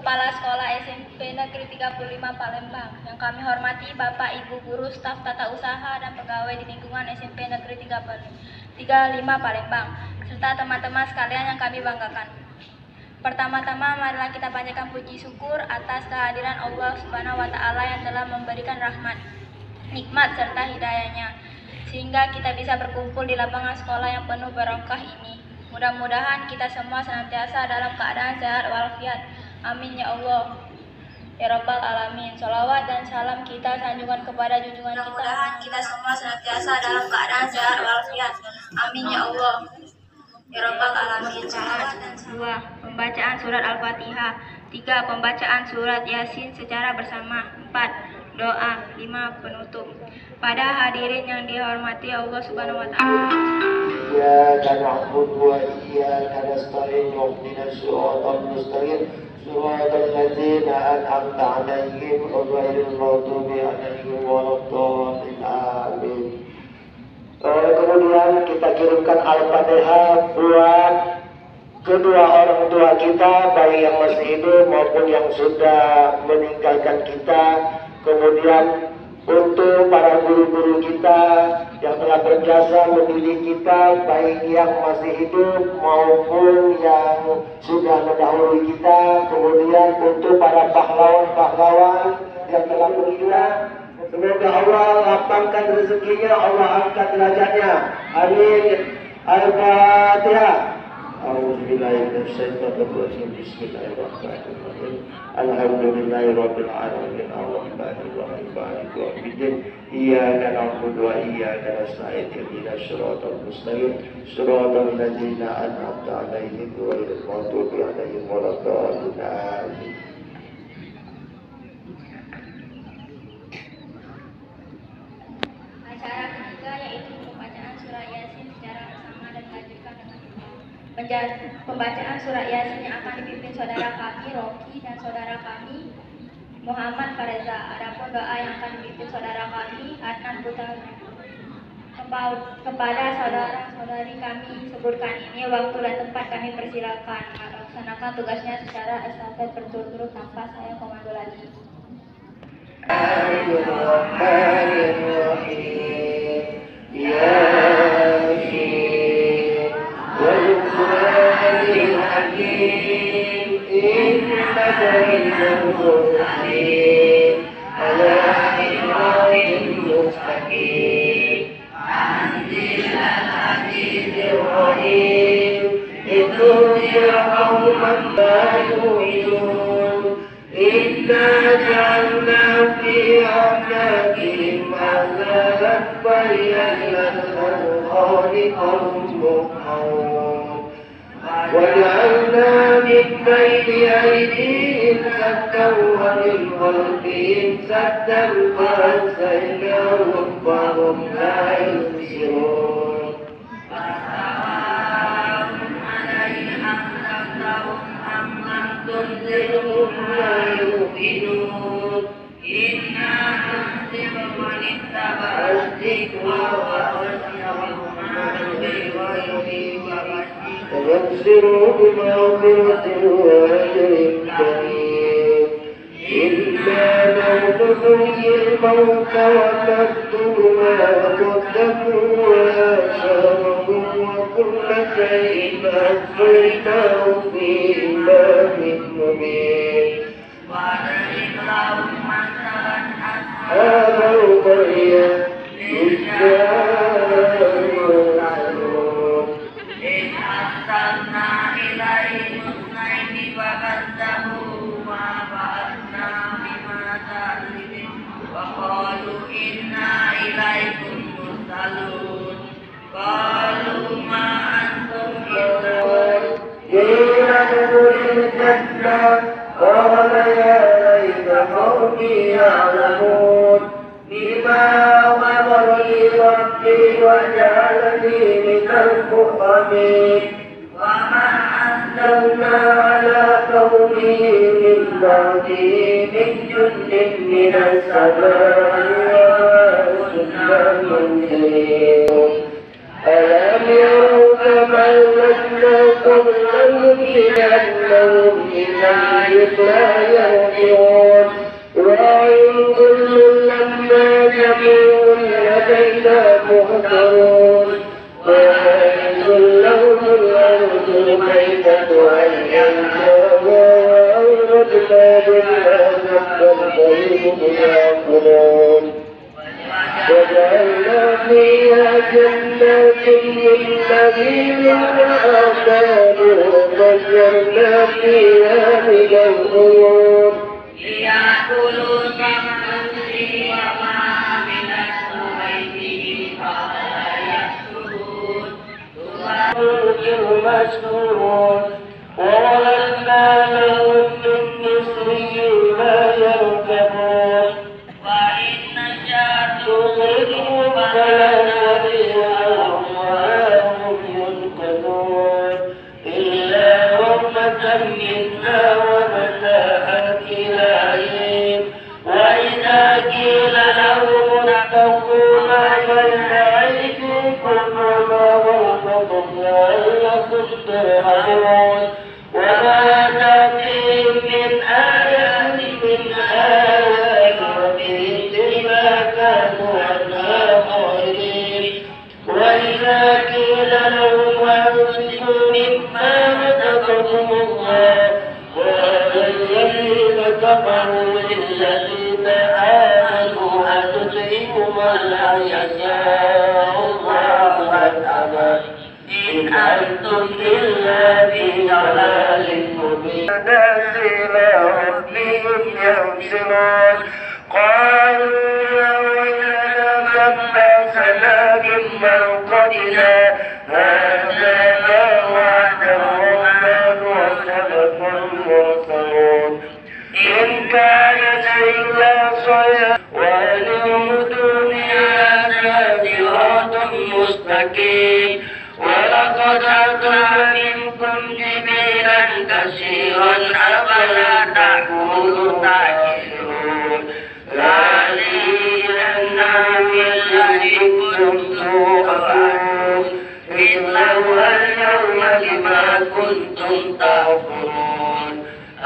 Kepala Sekolah SMP Negeri 35 Palembang. Yang kami hormati Bapak Ibu Guru, staf tata usaha dan pegawai di lingkungan SMP Negeri 35 Palembang, serta teman-teman sekalian yang kami banggakan. Pertama-tama marilah kita panjatkan puji syukur atas kehadiran Allah Subhanahu wa Ta'ala yang telah memberikan rahmat, nikmat serta hidayahnya, sehingga kita bisa berkumpul di lapangan sekolah yang penuh barokah ini. Mudah-mudahan kita semua senantiasa dalam keadaan sehat walafiat. Amin ya Allah, ya Rabbal Alamin. Sholawat dan salam kita sanjungan kepada junjungan kita. Mudah-mudahan kita semua senantiasa dalam keadaan sehat walafiat. Amin ya Allah, ya Rabbal Alamin. 2. Pembacaan surat Al-Fatihah. 3. Pembacaan surat Yasin secara bersama. 4. Doa. 5. Penutup. Pada hadirin yang dihormati Allah Subhanahu wa Ta'ala. Iyyaka na'budu wa iyyaka nasta'in ihdinas siratal mustaqim siratal ladzina an'amta 'alaihim ghairil maghdubi 'alaihim waladdallin. Amin. Kemudian kita kirimkan Al-Fatihah buat kedua orang tua kita, baik yang masih hidup maupun yang sudah meninggalkan kita. Kemudian untuk para guru-guru kita yang telah berjasa mendidik kita, baik yang masih hidup maupun yang sudah mendahului kita. Kemudian untuk para pahlawan-pahlawan yang telah meninggal, semoga Allah lapangkan rezekinya, Allah angkat derajatnya. Amin. Al-Fatihah. A'udzubillahiminasyaitonirrajim. Bismillahirrahmanirrahim. Alhamdulillahirabbil alamin. Arrahmanirrahim. Maliki yaumiddin. Iyyaka na'budu wa iyyaka nasta'in. Ihdinas siratal mustaqim. Siratal ladzina an'amta 'alaihim ghairil maghdubi 'alaihim waladdallin. Amin. Acara ketiga yaitu pembacaan surat Yasin secara bersama dan dilanjutkan dengan pembacaan surat Yasin yang akan dipimpin saudara kami Rocky dan saudara kami Muhammad Fareza. Adapun doa yang akan dipimpin saudara kami Adnan Putra. Kepada saudara-saudari kami sebutkan ini waktu dan tempat kami persilakan melaksanakan tugasnya secara estafet berturut-turut tanpa saya komando lagi. Inna ja'alna fi a'naqihim aghlalan falyalal khaliqahum muqawwam wa ja'alna min bayni aydihim saddan wa min khalfihim saddan fa'aghaynahum fahum la yubsirun. تنذرهم لا يؤمنون إنا ننذر من اتبع الذكر وبشروا بمغفرة وأجر كريم. إنا نحيي الموتى ونكتب ما قدموا وآثارهم وكل شيء أحصيناه في إمام مبين. وَاضْرِبْ لَهُم مَّثَلًا أَصْحَابَ الْقَرْيَةِ إِذْ جَاءَهُمُ الْمُرْسَلُونَ إِذْ أَرْسَلْنَا إِلَيْهِمُ اثْنَيْنِ فَكَذَّبُوهُمَا فَأَخَذْنَا بِمَا كَانُوا وَقَالُوا إِنَّا إِلَيْكُمْ مُرْسَلُونَ قَالُوا مَا أَنتُمْ إِلَّا قِيلَ ادْخُلُوا الْجَنَّةَ قَالَ يَا لَيْتَ قَوْمِي يَعْلَمُونَ بِمَا غَفَرَ لِي رَبِّي وَجَعَلَنِي مِنَ الْمُكْرَمِينَ. وَمَا أَنزَلْنَا عَلَى قَوْمِهِ مِن بَعْدِهِ مِن جُندٍ مِّنَ السَّمَاءِ وَكُنَّا مُنزِلِينَ. أَلَمْ يَرَوْا كَمَا أَهْلَكْنَا قَبْلَهُم مِّنَ الْقُرُونِ إِلَى لا يرجعون وإن كل لما جميع لدينا محضرون وإن لهم الأرض الميتة أن ينشأها وأوردنا بالله فالبيض يأكلون وجعلنا فيها جنات للذين آمنوا وفجرنا فيها من العيون ليأكلوا ثمن وما عملت أيديهم فلا يشكرون المسرور وولدنا لهم من مثله ما يركبون وإن نشأ تغرقهم فلا نبيهم ولا هم ينقذون إلا رحمة منا ومتاعا إلى حين وإذا قيل لهم اتقوا ما بين أيديكم وما خلفكم لعلكم ترحمون وما تأتيهم من آيات من آيات ربهم إلا كانوا عنها معرضين وإذا قيل لهم أنفقوا مما رزقكم الله قال الذين كفروا للذين آمنوا أتطعمون من لا يشاء الله أبدا إن أنتم إلا في ضلال مبين نازل ربهم ينزلون قالوا يا ويلنا كم بأسنا من مرقدنا هذا ما وعد الرحمن وصدق المرسلون إن كانت إلا صيحة وأنهم دنيا صراط مستقيم ولقد أضل منكم جبلا كثيرا أفلا تعقلون هذه الأنعام التي كنتم توعدون مثله اليوم بما كنتم تغفرون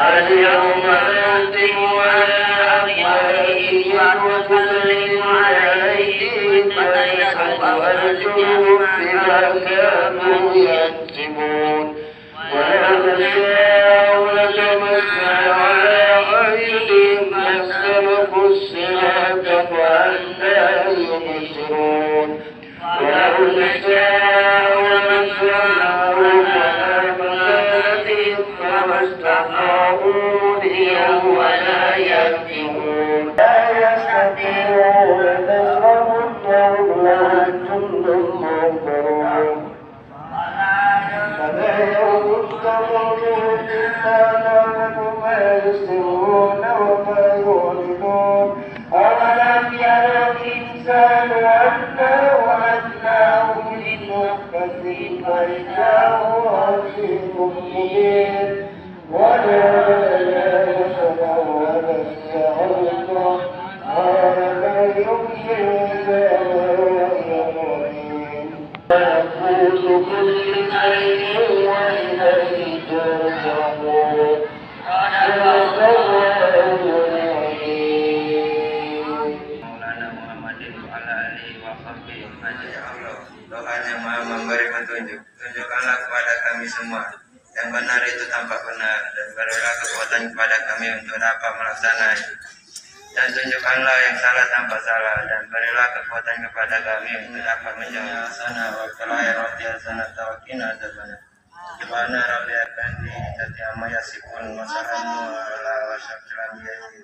اليوم نختم على أفواههم ونسلم على أيديهم وتشهد أرجلهم بما كانوا يكسبون ولو نشاء لطمسنا على أعينهم فاستبقوا الصراط فأنى يبصرون ولو نشاء لمسخناهم على مكانتهم فما استطاعوا مضيا ولا يهتدون لا يستطيعون نصرهم وهم لهم جند محضرون فلا يغرنهم إلا نعلم ما يسرون وما يعلنون أولم يرى الإنسان أنا وأتناه للنطفة فإذا هو عزيز مبين ولا يشرع ولا يعلم قال ما يحيي الرحيم ويقول كل خير وإليه ترجعون صدق الله العظيم Maulana Muhammadin wa ala alihi wa sahbihi ajma'in. Ya Allah, Tuhan yang Maha memberi petunjuk, tunjukkanlah kepada kami semua yang benar itu tampak benar, dan berilah kekuatan kepada kami untuk dapat melaksanakannya. Dan tunjukkanlah yang salah tampak salah, dan berilah kekuatan kepada kami untuk dapat menjauhi hasanah wa kalairati hasanah tawakina adzabannar. Subhana rabbiyal a'la tati amma yasifun wa salamun ala wa syafil anbiya'i